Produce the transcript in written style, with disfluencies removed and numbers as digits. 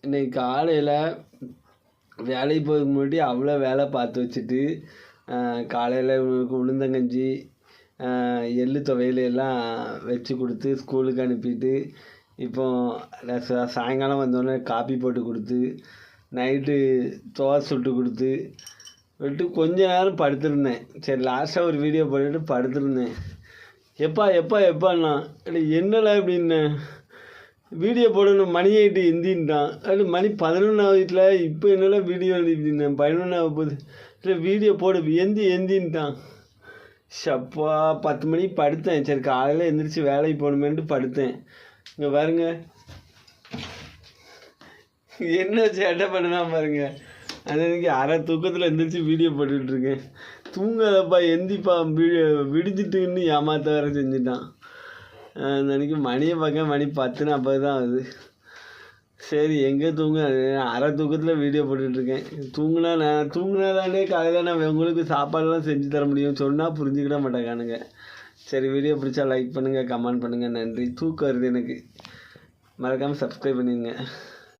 இன்னைக்கு காலையில் வேலைக்கு போகிறதுக்கு முன்னாடி அவ்வளோ வேலை பார்த்து வச்சுட்டு காலையில் உளுந்தங்கஞ்சி எள்ளு துவையல் எல்லாம் வச்சு கொடுத்து ஸ்கூலுக்கு அனுப்பிட்டு இப்போ சாயங்காலம் வந்தோடனே காப்பி போட்டு கொடுத்து நைட்டு தோசை சுட்டு கொடுத்து விட்டு கொஞ்ச நேரம் படுத்திருந்தேன். சரி லாஸ்ட்டாக ஒரு வீடியோ போட்டுட்டு படுத்திருந்தேன். எப்பாண்ணா என்னடா இப்படின்னு வீடியோ போடணும் மணி ஆகிட்டு எந்தின்ட்டான். அப்படி மணி 11 இப்போ என்னடா வீடியோ எழுதிட்டேன் 11 போகுது. இல்லை வீடியோ போடு எந்தின்ட்டான். ஷப்பா 10 மணிக்கு படுத்தேன். சரி காலையில் எந்திரிச்சு வேலைக்கு போகணுமேன்ட்டு படுத்தேன். இங்கே பாருங்க என்ன சேட்டை பண்ணுதான் பாருங்க. அன்னைக்கு அரை தூக்கத்தில் எந்திரிச்சு வீடியோ போட்டுட்ருக்கேன். தூங்காதப்பா எந்திப்பா விடிஞ்சிட்டுன்னு ஏமாத்த வேற செஞ்சுட்டான். அன்னைக்கு மணியை பார்க்க மணி 10:40 தான் ஆகுது. சரி எங்கே அரை தூக்கத்தில் வீடியோ போட்டுட்ருக்கேன். தூங்குனாதானே காலையில் நான் உங்களுக்கு சாப்பாடெல்லாம் செஞ்சு தர முடியும். சொன்னால் புரிஞ்சுக்கிட மாட்டேங்கானுங்க. சரி வீடியோ பிடிச்சா லைக் பண்ணுங்கள், கமெண்ட் பண்ணுங்கள். நன்றி. தூக்கம் வருது எனக்கு. மறக்காமல் சப்ஸ்கிரைப் பண்ணிடுங்க.